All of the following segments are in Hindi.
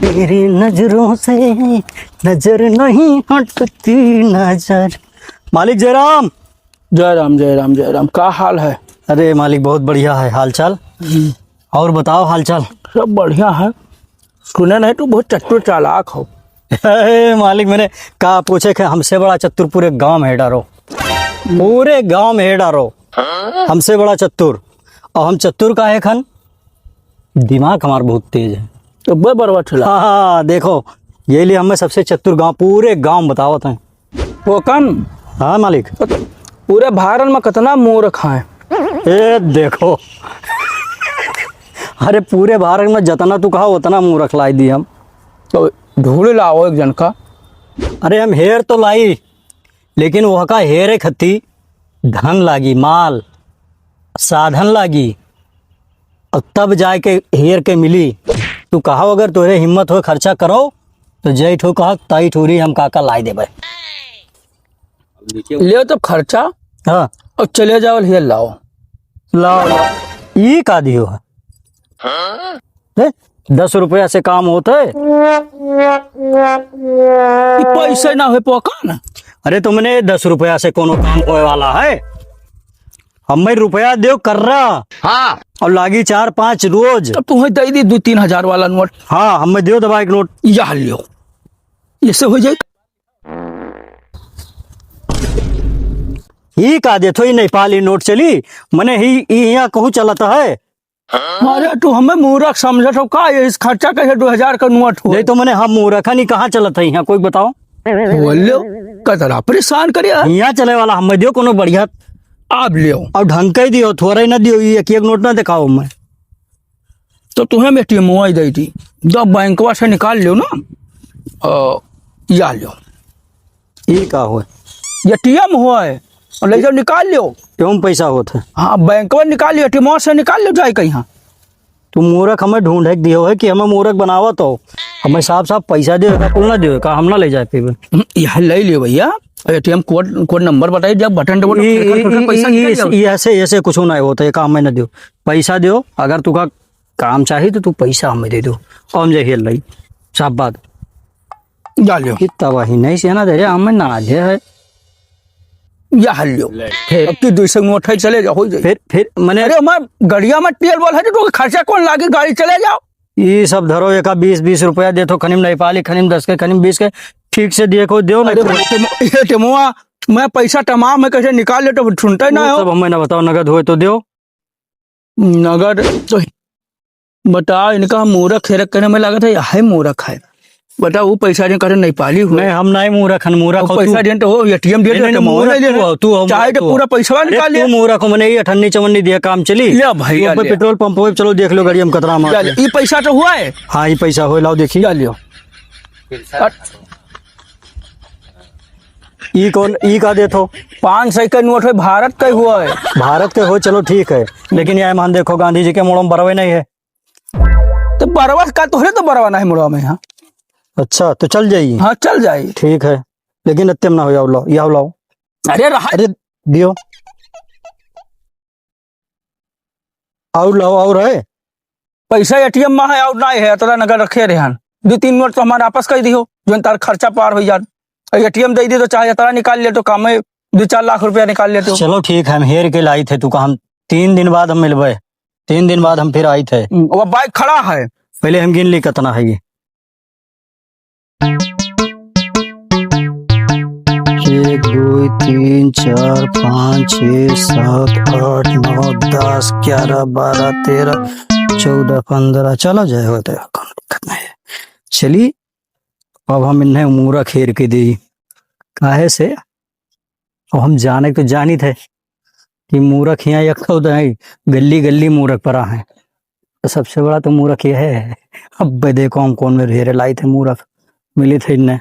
जय राम जय राम जय राम। क्या हाल है? अरे मालिक बहुत बढ़िया है हालचाल। और बताओ हालचाल। सब बढ़िया है। सुने नहीं तू बहुत चतुर चालाक हो। मालिक मैंने कहा पूछे कि हमसे बड़ा चतुर पूरे गांव में है डारो, पूरे गांव में है डारो हमसे बड़ा चतुर। और हम चतुर का है खन, दिमाग हमारा बहुत तेज है। तो बे बर्बाद चला। हाँ देखो ये लिए हमें सबसे चतुर गांव पूरे गांव बतावत हैं। वो कन हाँ मालिक। पूरे भारत में कितना मूर्ख हैं। ए देखो अरे पूरे भारत में जितना तू कहा उतना मुंह रख लाई दी हम। तो ढूंढ लाओ एक जन का। अरे हम हेर तो लाई, लेकिन वह का हेरे खत्ती धन लागी, माल साधन लागी, और तब जाए के हेर के मिली। तू कहा अगर तोरे हिम्मत हो खर्चा करो तो जय ठो कहा ताई ठोरी हम काका लाई देबे। ले तो खर्चा हाँ और चले जाओ हियर लाओ। लाओ ये का दियो है? 10 रुपया से काम होता है? पैसे ना हो पोका ना। अरे तुमने 10 रुपया से कोनो काम होए वाला है? हमें रुपया दो कर रहा हाँ। और लागी 4-5 रोज। तो तुम्हें दे दी 2-3 हजार वाला नोट। हाँ हमें दो दबा एक नोट। यह लियो, ऐसे हो जाए। ही का देथो ही नेपाली नोट चली मने ही यहाँ कहूँ चलता है। अरे तू हमें मूर्ख समझत हो का? इस खर्चा कैसे 2000 का नोट हो? नहीं तो मैंने हम मूर्खा नहीं कहाँ चलता है यहाँ, कोई बताओ। बोलो कतरा परेशान करे। यहाँ चले वाला हमें दियो कोनो बढ़िया। आप लियो और ढंग का ही दियो, थोड़ा ही ना दियो। ये एक नोट ना दिखाओ मैं। तो तुम्हें एटीएम मोबाइल दी थी, जब बैंकवा से निकाल लियो ना। या लियो ये का हो? एटीएम हो है और ले जाओ निकाल लियो। क्यों पैसा होता है? हाँ बैंकवा निकाल लियो, एटीएम से निकाल लियो जाए कहीं। तू मूर्ख हमें ढूंढ के दियो है कि हमें मूर्ख बनावा तो हमें साफ साफ पैसा दियो का कुल ना दियो का हम ना ले जाए पे। यह ले लियो भैया, एटीएम कोड नंबर बताइए, जब बटन दबाओ पैसा निकल जाओ। ऐसे ऐसे कुछ ना होता है काम में ना दियो। पैसा दियो, अगर तू का काम चाहिए तो तू पैसा हमें दे दो और हम जे हिल रही साफ बात। जा लियो कितना वही नहीं से ना दे रहे हमें ना दे है। या हल लियो अब तू 200 नोट है चले जाओ हो जाए। फिर मैंने अरे मैं गड़िया में तेल बोल है तो खर्चा कौन लागे, गाड़ी चले जाओ। ये सब धरो एक 20-20 रुपया दे तो खनिम नेपाली, खनिम 10 के, खनिम 20 के, ठीक से दिए को दियो ना। टेमुआ मैं पैसा तमाम में कैसे निकाल ले तो सुनते ना हो। सब हमें ना बताओ, नगद हो तो दियो। नगद तो बताओ, इनका मूर्ख हेरक करने में लगा था है मूर्ख है। बताओ वो पैसा दें करे नेपाली हुए। नहीं हम नहीं मूर्ख हन, मूर्ख हो पैसा दें तो हो एटीएम दे दे, मूर्ख तू हो, चाहे तो पूरा पैसा निकाल ले। तू मूर्ख हो, मैंने ये 98-54 दिया काम चली। ले भाई ऊपर पेट्रोल पंप हो, चलो देख लो गाड़ी हम कतरा मार। ये पैसा तो हुआ है। हाँ ये पैसा हो, लाओ देखिए। लियो ई कौन ई का दे तो 500 का नोट है, भारत का हुआ है। भारत के हो चलो ठीक है, लेकिन यह मान देखो गांधी जी के मोड़ो में बरवे नहीं है। तो बरवा का तो है, तो बरवा नहीं मुड़वा में। हाँ अच्छा तो चल जाइए। हाँ चल जाइए ठीक है, लेकिन अत्यम ना हो जाओ। लाओ या लाओ। अरे रहा अरे दियो और लाओ और है पैसा एटीएम में है और नहीं है तो नगद रखे रहे। 2-3 नोट तो हमारे आपस कर दियो जो तार खर्चा पार हो जाए। एटीएम दे दी तो चाहे तारा निकाल ले तो काम में 2-4 लाख रुपया निकाल लेते हो। चलो ठीक है, हम हेर के लाई थे तू का, हम 3 दिन बाद हम मिलबे। 3 दिन बाद हम फिर आई थे। वो बाइक खड़ा है, पहले हम गिन ली कितना है ये। 1 2 3 4 5 6 7 8 9 10 11 12 13 14 15 चलो जाए होता है। चली अब हम इन्हें मूर्ख खेर के दी काहे से। अब हम जाने तो जानी थे कि मूर्ख यहाँ एक नहीं, गली गली मूर्ख परा है। तो सबसे बड़ा तो मूर्ख ये है। अब देखो हम कौन में ढेरे लाई थे मूर्ख मिली थे इन्हें।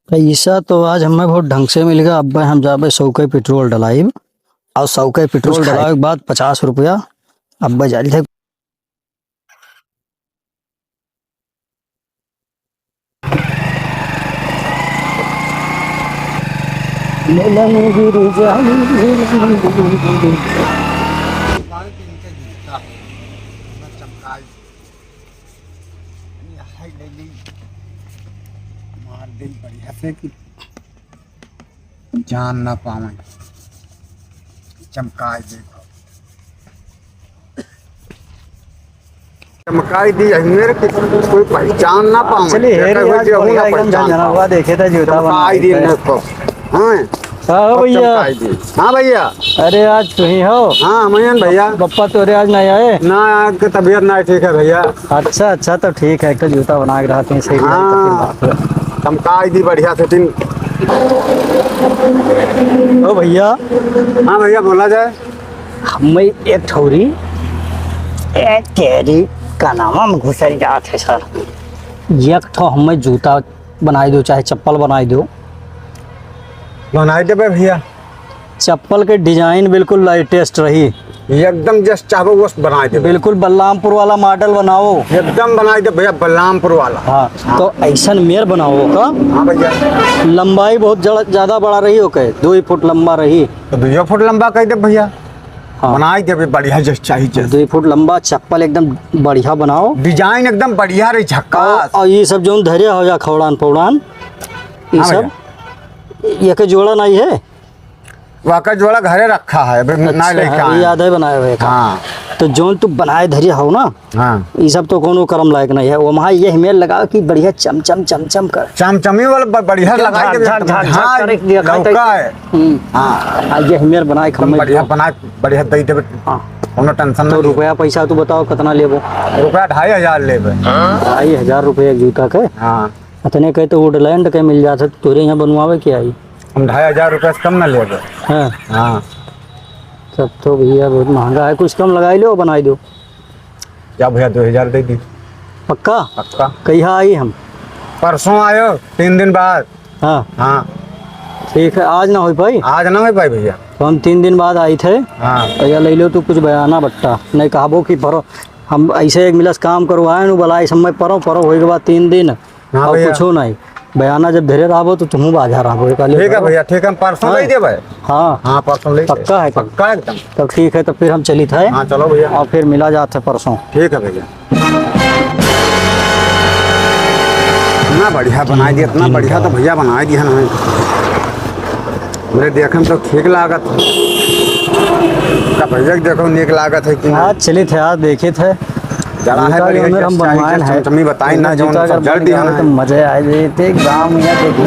पैसा तो आज हमें बहुत ढंग से मिल गया। अब हम जाबे 100 के पेट्रोल डलाई और 100 के पेट्रोल डलाए के बाद 50 रुपया अब जारी थे। मार दे बढ़िया से कि जान ना पावे। चमकाई देखो, चमकाई दी मेरे कोई पहचान ना पावे। चलिए हेर यार बढ़िया एकदम झंझना हुआ देखे थे जूता चमकाई दी बना देखो। हाँ हाँ भैया। चमकाई दी। हाँ भैया। अरे आज तू ही हो? हाँ मयन भैया। पप्पा तोरे आज नहीं आए? ना आज की तबीयत ना ठीक है भैया। अच्छा अच्छा तो ठीक है, एक तो जूता बना के रहते हैं सही। हाँ चमकाई दी बढ़िया सेटिंग। ओ भैया। हाँ भैया बोला जाए। हम एक ठौरी एक तेरी का नाम हम घुसल जाते है सर। एक ठो हमें जूता बनाई दो चाहे चप्पल बनाई दो। बनाई देवे भैया। चप्पल के डिजाइन बिल्कुल लेटेस्ट रही, एकदम जस्ट चाहो वो बनाई दे। बिल्कुल बलरामपुर वाला मॉडल बनाओ। एकदम बनाई दे भैया बलरामपुर वाला। हाँ तो ऐसा मेयर बनाओ का। हाँ भैया। लंबाई बहुत ज्यादा बड़ा रही हो के 2 फुट लंबा रही तो 2 फुट लंबा कह दे भैया। हाँ। बनाई देवे बढ़िया जस्ट चाहिए। 2 फुट लंबा चप्पल एकदम बढ़िया बनाओ। डिजाइन एकदम बढ़िया रही झक्कास। और ये सब जो धैर्य हो जा खौड़ान पौड़ान ये हाँ सब ये के जोड़ा नहीं है। वाका जोड़ा घरे रखा है अभी ना लेके अच्छा, आए। याद है बनाए हुए का। हाँ तो जो तू बनाए धैर्य हो ना हाँ ये सब तो कोनो कर्म लायक नहीं है। वो वहाँ ये हिमेल लगाओ कि बढ़िया चमचम चमचम कर चमचमी वाला बढ़िया लगाई दे। झाक झाक हाँ, कर दिया लौका है। हाँ ये हिमेल बनाए खम्मे बढ़िया बना बढ़िया दे देवे। हाँ कोनो टेंशन तो नहीं। रुपया पैसा तू बताओ कितना लेबो? रुपया 2500 लेवे। 2500 रुपये एक जूता के। हाँ इतने कहे तो वुडलैंड के मिल जाते तोरे यहाँ बनवावे के आई। हम 2500 रुपये से कम ना लेवे। हाँ हाँ तब तो भैया बहुत महंगा है, कुछ कम लगाई लो बनाई दो। क्या भैया 2000 दे दी। पक्का? पक्का। कहिया आई हम? परसों आयो 3 दिन बाद। हाँ हाँ ठीक है, आज ना हो पाई। आज ना हो पाई भैया। तो हम 3 दिन बाद आई थे। हाँ भैया ले लो तू कुछ बयाना बट्टा नहीं कहबो कि परो हम ऐसे एक मिलस काम करवाए नु भला इस समय परो हो के बाद 3 दिन हाँ और भैया। कुछ नहीं बयाना जब धीरे रहो तो तुम बाजा रहो। ठीक है भैया ठीक है हम परसों ले देवे। हाँ हाँ परसों ले पक्का है? पक्का एकदम। तब ठीक है, तो फिर हम चली थे हाँ चलो भैया। और फिर मिला जाते परसों। ठीक है भैया। इतना बढ़िया बनाई दिया, इतना बढ़िया तो भैया बनाई दिया ना मेरे देखने में तो ठीक लागत। का भैया के देखो नीक लागत है कि हाँ चली थे आज देखे थे जरा है जूता बढ़िया के अंदर हम बनवाए हैं। तुम बताई ना जो जूता अगर जड़ बन दिया गया ना तो मजे आ जाते गाँव में देखने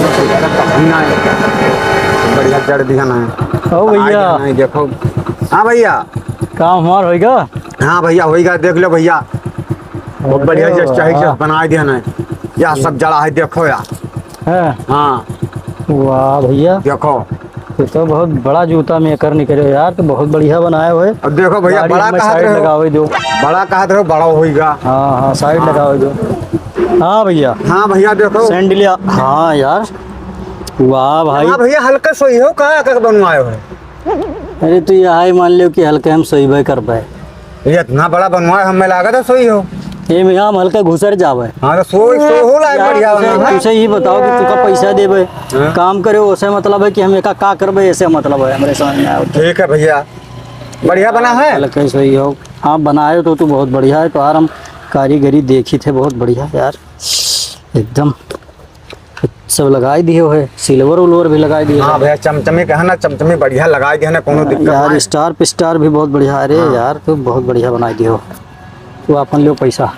बढ़िया जड़ दिया ना। ओ भैया नहीं देखो। हाँ भैया। काम हमार होएगा। हाँ भैया होएगा देख लो भैया बहुत बढ़िया जैसे चाहिए बना दिया ना। या सब जड़ा है देखो यार। हाँ हाँ वाह भैया देखो ये तो बहुत बड़ा जूता मेकर निकले यार, तो बहुत बढ़िया बनाए हुए। अब देखो भैया बड़ा कहा साइड लगाओ दो। बड़ा कहा रहो बड़ा होएगा। हाँ हाँ साइड लगाओ दो। हाँ भैया हाँ भैया देखो सैंडलिया। हाँ यार वाह भाई। हाँ भैया हल्का सोई हो कहा बनवाए हो। अरे तो यही मान लो कि हल्के हम सोई कर पाए। ये इतना बड़ा बनवाए हमें लागत है सोई हो। ये में हम हल्का घुसर जावे। हाँ तो सोई हो लाए बढ़िया बना। तुझे ही बताओ कि तुका पैसा देवे काम करे उसे मतलब है कि हम एका का करबे ऐसे मतलब है हमारे समझ में आया। ठीक है भैया बढ़िया बना है। हल्के सही हो। हाँ बनाए तो तू बहुत बढ़िया है। तो यार हम कारीगरी देखी थे बहुत बढ़िया यार एकदम सब लगाई दिए है। सिल्वर उल्वर भी लगाई दिए। हाँ भैया चमचमी कहा ना चमचमी बढ़िया लगाई दिया ना कोनो दिक्कत यार नहीं। स्टार पिस्टार भी बहुत बढ़िया। अरे यार तो बहुत बढ़िया बनाई दियो। तो अपन लो पैसा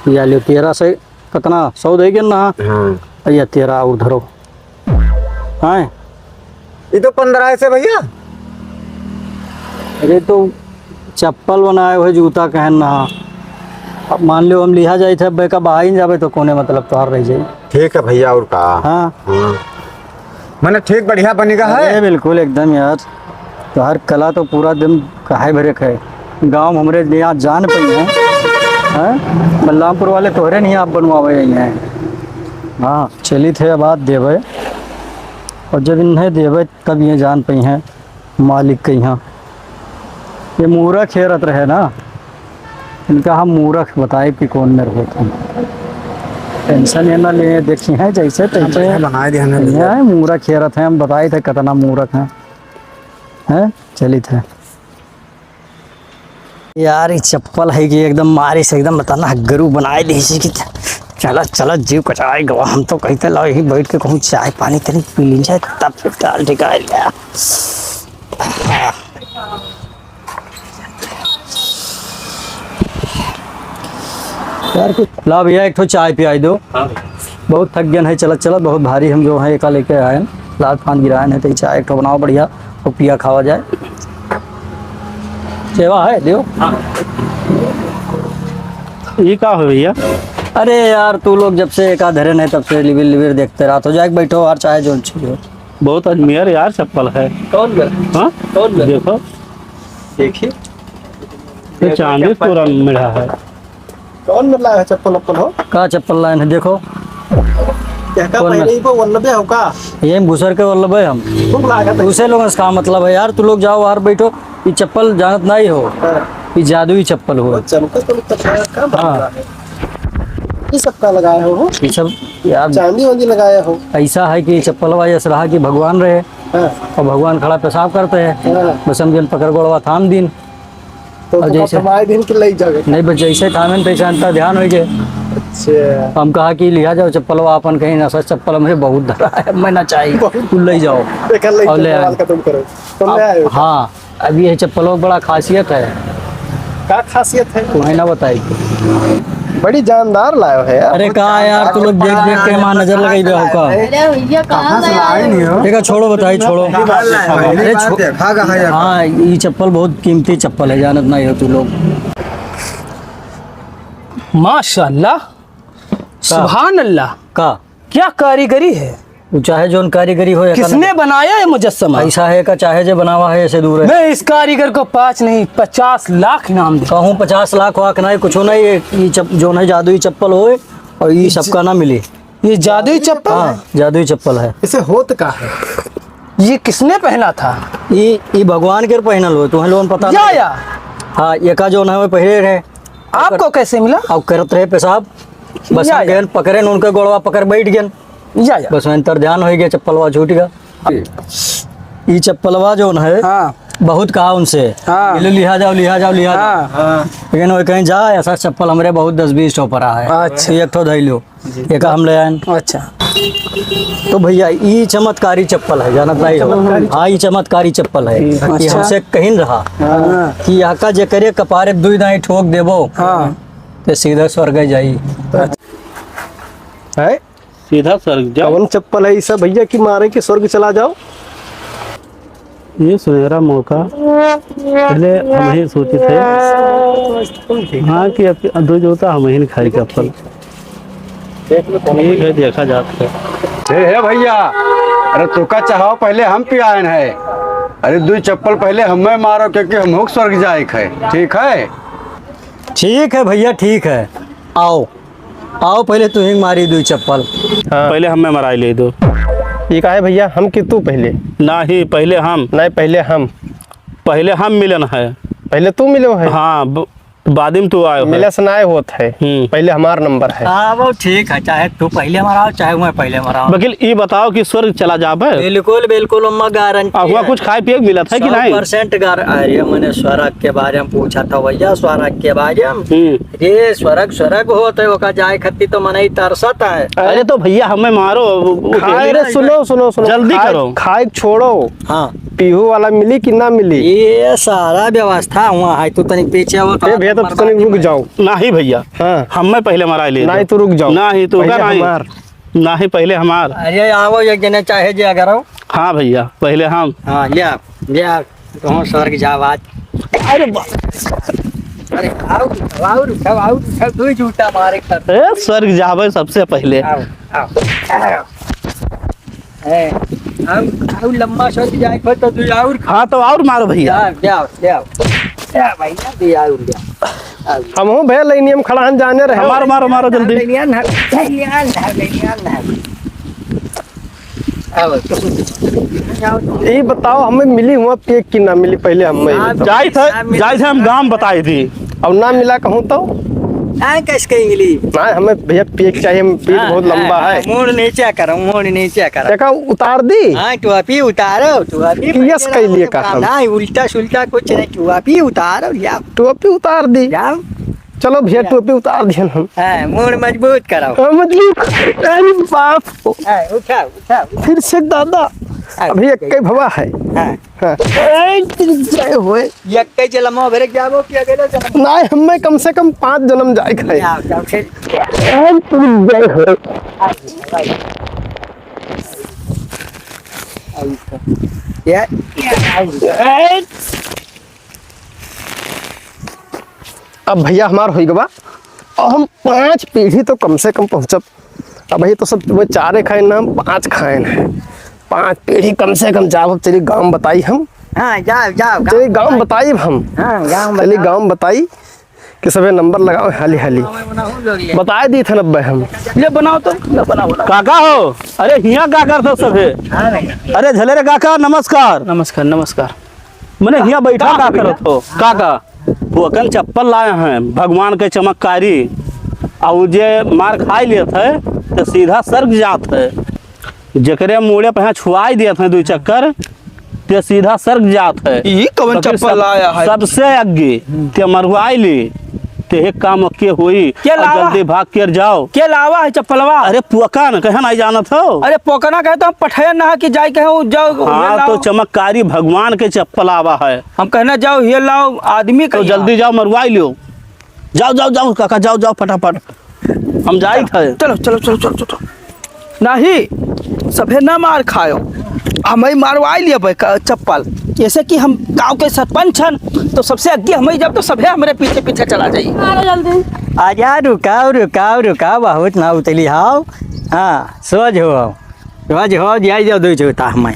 या लो 13 से कितना 100 देगे ना। हाँ या 13 और धरो। हाँ ये तो 15 से भैया। अरे तो चप्पल बनाए हुए जूता कहन ना। अब मान लो हम लिहा जाए थे बेका बाहर जावे तो कोने मतलब तोहार रह जाए। ठीक है भैया और का। हाँ मैंने ठीक बढ़िया बनेगा है। अरे बिल्कुल एकदम यार। तो हर कला तो पूरा दिन काहे भरे है। गांव हमरे यहाँ जान पई हैं। बलरामपुर वाले तोहरे नहीं आप बनवावे हैं। हाँ चली थे अब बात देवे और जब इन्हें देवे तब ये जान पई हैं मालिक के यहाँ। ये मूर्ख हेरत रहे ना इनका हम मूर्ख बताए कि कौन में रहे थे। टेंशन ये ना ले देखी है जैसे तैसे बनाए दिया ना है। मूर्ख खेरत है हम बताए थे कितना मूर्ख है। हैं चली थे यार ये चप्पल है कि एकदम मारे से एकदम बताना गरू बनाए दी कि चला चला जीव कचाए गवा। हम तो कहते ला यही बैठ के कहूँ चाय पानी तरी पी ली जाए तब फिर टाल टिकाए लिया। यार कुछ ला भैया एक तो चाय पियाई दो। बहुत थक गया है चलत चलत बहुत भारी हम जो है एक लेके आए हैं लात फान गिराए हैं तो चाय एक तो बनाओ बढ़िया और पिया खावा जाए। सेवा है दियो। ये का हो भैया? अरे यार तू लोग जब से एक धरन है तब से लिविर लिविर देखते रात हो जाए बैठो और चाहे जो चाहिए। बहुत अजमेर यार चप्पल है। कौन गया? हाँ कौन गया? देखो देखिए ये चांदी पूरा मिला है। कौन मिल रहा है चप्पल वप्पल हो? का चप्पल लाइन है देखो क्या का कौन पहले ही वो वल्लभे हो का? ये घुसर के वल्लभ है हम खूब लागत है। दूसरे लोगों का मतलब है यार तू लोग जाओ बाहर बैठो। ये चप्पल जानत नहीं हो ये जादुई चप्पल हो। चमका तो चप्पल का बन हाँ। रहा है। ये सब का लगाया हो? ये सब यार चांदी वांदी लगाया हो? ऐसा है कि चप्पल वाइस रहा कि भगवान रहे हाँ। और भगवान खड़ा पेशाब करते हैं हाँ। बस हम जन पकड़ गोड़वा थाम दिन तो और जैसे- हमारे दिन के ले जगह। नहीं बस जैसे थामें तैसे अंतर ध्यान हो गए। अच्छा। हम कहा कि लिया जाओ चप्पल अपन कहीं ना चप्पल हमें बहुत धरा है मैं ना चाहिए तू ले जाओ। एक ले और ले सवाल आए। खत्म करो। तुम ले आए हो? हाँ अब ये चप्पलों की बड़ा खासियत है क्या खासियत है? तुम्हें ना बताई। बड़ी जानदार लायो है यार। अरे कहा यार तू लोग देख देख के वहाँ नजर लगाई दे का अरे भैया कहाँ गया? देखा छोड़ो बताई छोड़ो। अरे हाँ ये चप्पल बहुत कीमती चप्पल है जानत नहीं हो तू लोग। माशाल्लाह सुभान अल्लाह का क्या कारीगरी है। वो चाहे जो कारीगरी हो किसने बनाया है मुजस्समा? ऐसा है का चाहे जो बनावा है ऐसे दूर है। मैं इस कारीगर को 5 नहीं 50 लाख इनाम दूं। कहूँ 50 लाख वाक नहीं कुछ नहीं ये जो है जादुई चप्पल हो और ये सबका ना मिले। ये जादुई चप्पल है? हाँ जादुई चप्पल है। इसे होत का है? ये किसने पहना था? ये भगवान के पहनल हो तुम्हें लोन पता या नहीं? या हाँ ये का जो है वो पहले रहे आपको कैसे मिला? अब करत रहे पेशाब बस या, हम गए पकड़े न उनके गोड़वा पकड़ बैठ गए या बस अंतर ध्यान हो गया चप्पलवा छूट गया। ये चप्पलवा जो है हाँ बहुत कहा उनसे हाँ। ये लो लिहा जाओ लिहा जाओ लिहा जाओ हाँ लेकिन वो कहीं जा ऐसा चप्पल हमरे बहुत 10-20 टोपर है। अच्छा। एक ठो धई लो एक हम ले आए। अच्छा तो भैया ये चमत्कारी चप्पल है जानत नहीं हो? हाँ ये चमत्कारी चप्पल है। ये अच्छा। हमसे कहीं रहा कि यहाँ का जे करे कपारे दुई दाई ठोक देबो हाँ तो सीधा स्वर्ग जाई। है? सीधा स्वर्ग जाओ। कौन चप्पल है ऐसा भैया की मारे कि स्वर्ग चला जाओ? ये सुनहरा मौका पहले हम ही सोचे थे हाँ कि अब दो जोता हम ही खाई चप्पल ठीक है देखा जाता है। हे भैया अरे तुका चाहो पहले हम पियान है। अरे दू चप्पल पहले हमें मारो क्योंकि हम स्वर्ग जाए है। ठीक है ठीक है भैया ठीक है आओ आओ पहले तू ही मारी दो चप्पल। पहले हमें मराई ले दो। ये का है भैया? हम कि तू पहले? ना ही पहले हम नहीं पहले हम मिलन है। पहले तू मिलो है। हाँ बादिम तू आयो है। मिले सुनाए होत है। पहले हमार नंबर है। हाँ वो ठीक है चाहे तू पहले मराओ चाहे मैं पहले मराओ। वकील ये बताओ कि स्वर्ग चला जाबे? बिल्कुल बिल्कुल अम्मा गारंटी हुआ कुछ खाए पिए मिला था कि नहीं? 100% अरे मैंने स्वर्ग के बारे में पूछा था भैया स्वर्ग के बारे में। ये स्वर्ग स्वर्ग होते होगा जाए खत्ती तो मन ही तरसत है। अरे तो भैया हमें मारो अरे सुनो सुनो सुनो जल्दी खाए- करो। खाए छोड़ो। हाँ पीहू वाला मिली कि ना मिली? ये सारा व्यवस्था हुआ है तू तनिक पीछे हो ए भैया तो तनिक रुक जाओ। नहीं भैया हाँ। हमें पहले मराई ले दो। नहीं तो रुक जाओ। नहीं तो पहले नहीं हमार। नहीं पहले हमार। अरे आओ एक जने चाहे जे अगर आओ। हाँ भैया पहले हम। हाँ ले आ तो स्वर्ग जाओ आज। अरे अरे आओ तू झूठा मारे कर। ए, स्वर्ग जाबे सबसे पहले। आओ आओ लम्बा स्वर्ग जाए फिर तो तू आओ हाँ तो और मारो भैया। जाओ भैया दे आओ हम हूँ भैया लाइनिया में खड़ा हम जाने रहे। मारो मारो मारो जल्दी। ये बताओ हमें मिली हुआ पेक की ना मिली? पहले हमें जाई थे हम गांव बताई थी। अब ना मिला कहूँ तो हाँ कैसे कहेंगे ना हमें भैया पीठ चाहिए, पीठ बहुत लंबा है। मोड़ नीचे करो, मोड़ नीचे करो। देखा उतार दी। हाँ टोपी उतारो, टोपी यस कह लिए का हम। ना उल्टा सुल्टा कुछ नहीं, टोपी उतारो जाओ टोपी उतार दी। जाओ। चलो भैया टोपी उतार दिया हम। हाँ मोड़ मजबूत करो। मतलब अरे बाप, हाँ, उठाओ उठाओ। फिर से दादा अभी एक कई भवा है। हाँ हाँ। जय होए। एक कई चला मोह भरे जाओ क्या करे चलो। ना हमें कम से कम 5 जन्म जाए खाए। जाओ जाओ फिर। जय होए। ये अब भैया हमार हो गवा, और हम 5 पीढ़ी तो कम से कम पहुँचब। अब भैया तो सब वो 4 खाए ना, हम 5 खाए हैं। 5 पीढ़ी कम से कम जाओ। अब चलिए गाँव बताई हम। हाँ जाओ जाओ। चलिए गाँव बताई हम। हाँ गाँव चलिए गाँव बताई कि सबे नंबर लगाओ हाली हाली। बता दी थे 90 हम। ले बनाओ तो, ले बनाओ। काका हो, अरे हिया का करते सभे? अरे झलेरे काका नमस्कार। नमस्कार नमस्कार। मैंने हिया बैठा का करत हो काका? वो अकन चप्पल लाए हैं भगवान के चमत्कारी, और जे मार खाई लेत है तो सीधा सर्ग जात है। जकरे मुड़े पे छुआई देते हैं 2 चक्कर ते सीधा सर्ग जात है। ये कौन चप्पल लाया है? सबसे आगे ते मरवाई ली ते एक काम के हुई। क्या और लावा? जल्दी भाग कर जाओ। के लावा है चप्पलवा? अरे पुअका न कहे नहीं जानत हो? अरे पोकना कहे तो हम पठैया नहा कि जाए कहे जाओ। हाँ तो चमत्कारी भगवान के चप्पल आवा है। हम कहना जाओ ये लाओ आदमी तो का। जल्दी जाओ मरवाई लियो। जाओ जाओ जाओ काका, जाओ जाओ फटाफट, हम जाई थे। चलो चलो चलो चलो चलो। नहीं सभे ना मार खायो, हमें मारवाई लिया भाई चप्पल। जैसे कि हम गांव के सरपंच हन तो सबसे आगे हमें जब तो सभे हमारे पीछे पीछे चला जाइए। आजा रुकाओ रुकाओ रुकाओ, बहुत ना उतली हाओ। हाँ सोच हो जाए जाओ 2 जूता हमें।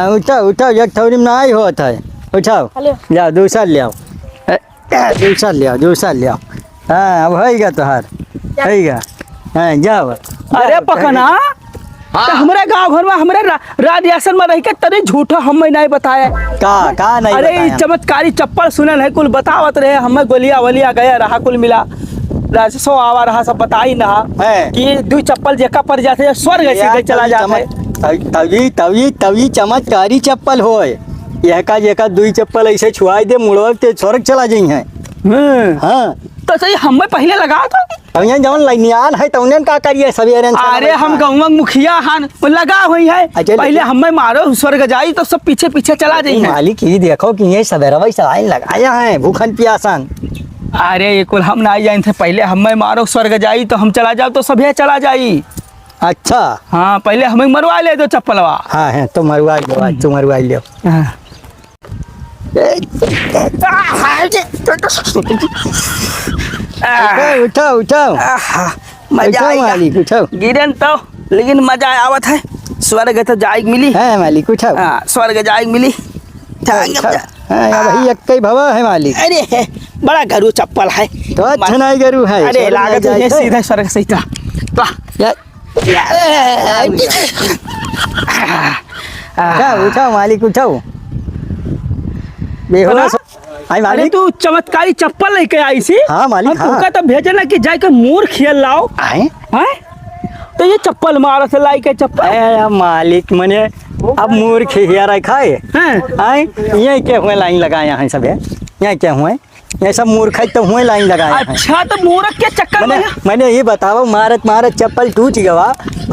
उठाओ उठाओ, एक थोड़ी में नहीं होता है। उठाओ जाओ दूसरा ले आओ, दूसरा ले आओ, दूसरा ले आओ। हाँ अब होएगा तोहार, होएगा। हाँ जाओ। अरे पकना तो हमारे गांव घर में हमारे राडियासन में रह के तरे झूठा हमें नहीं बताया। का नहीं अरे बताया? चमत्कारी चप्पल सुनल है, कुल बतावत रहे हमें। गोलिया वलिया गया रहा, कुल मिला राजस्व आवा रहा, सब बताई ना है। कि 2 चप्पल जेका पर जाते हैं स्वर्ग ऐसे चला जाता है। तभी चमत्कारी चप्पल होए। यह का 2 चप्पल ऐसे छुआई दे मुड़वा ते स्वर्ग चला जाई है। हाँ तो सही हमें पहले लगा था। तौन जवन लाइनियान है तौन का करिए सवेरे। अरे हम गाँव मुखिया हन लगा हुई है, अच्छा, पहले हमें मारो स्वर्ग जाई तो सब पीछे पीछे चला जाई है। मालिक ये देखो कि ये सवेरा वही लाइन लगाया है भूखन प्यासन। अरे ये कुल हम ना जाए थे, पहले हमें मारो स्वर्ग जाई तो हम चला जाओ तो सभी चला जाई। अच्छा हाँ पहले हमें मरवा ले दो चप्पलवा। हाँ है तो मरवा लो, आज तो मरवा लो। उठाओ उठाओ मजा उठाओ आएगा मालिक उठाओ। गिरन तो, लेकिन मजा आवत है। स्वर्ग तो जाएग मिली। हाँ मालिक उठाओ। हाँ स्वर्ग जाएग मिली। हाँ भाई एक कई भवा है मालिक। अरे बड़ा घरू चप्पल है तो अच्छा नहीं करू है। अरे लागत है सीधा स्वर्ग सही था। उठाओ उठाओ मालिक उठाओ। बेहोश आई अरे मालिक। तू चमत्कारी चप्पल लेके आई सी। हाँ मालिक, हम हाँ। तुका तो भेजे ना कि जाके मूर खेल लाओ। आए हैं तो ये चप्पल मारत है लाई के चप्पल। मालिक मने अब मूर्ख हिया रखा है। हैं आए ये क्या हुए लाइन लगाया है सब है। ये क्या हुए ये सब मूर्ख तो हुए लाइन लगाया है। अच्छा तो मूरख के चक्कर में मैंने ये बताओ मारत मारत चप्पल टूट गया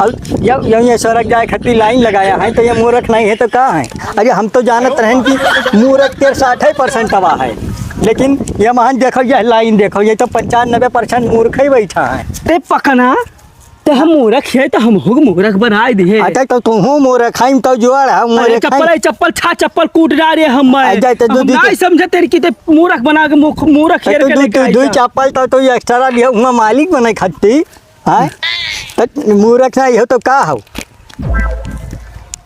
और जब ये सड़क जाए खत्ती लाइन लगाया है तो ये मूर्ख नहीं है तो कहाँ है? अरे हम तो जानत रहें कि मूर्ख के 60% तबाह है, लेकिन ये मान देखो यह लाइन देखो ये तो 95% मूर्ख ही बैठा है। ते पकना तो हम मूरख है तो हम हुग मूरख बनाए दिए। अच्छा तो तुम मूर्ख खाइम तो जोड़ है अरे चप्पल चप्पल छा चप्पल कूट डाले हम नहीं समझे तेरे की मूरख बना के मूरख खेल के दो चप्पल तो एक्स्ट्रा लिया हुआ मालिक बने खट्टी है तो मूर्ख नहीं हो तो का हो?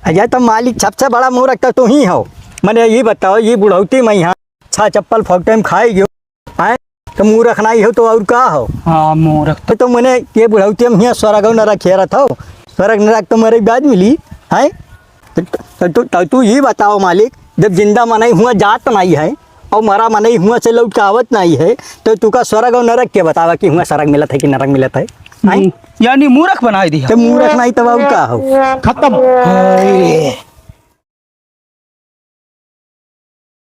अजय तो मालिक सबसे बड़ा मूर्ख तो तू ही हो। मैंने ये बताओ ये बुढ़ौती में यहाँ छा चप्पल फौकटे में खाई गयो है तो मूर्ख नहीं हो तो और का हो? हाँ मूर्ख तो मैंने ये बुढ़ौती में यहाँ स्वर्ग न रखे रहा था स्वर्ग न रख तो मेरे बाद मिली है। तो तू ये बताओ मालिक जब जिंदा मनाई हुआ जात नहीं है और मरा मने हुआ से लौट के आवत नहीं है तो तुका स्वर्ग और नरक के बतावा कि हुआ स्वर्ग मिलत है कि नरक मिलत है यानी मूर्ख बनाई दी तो मूर्ख नहीं तब का हो खत्म। हाय रे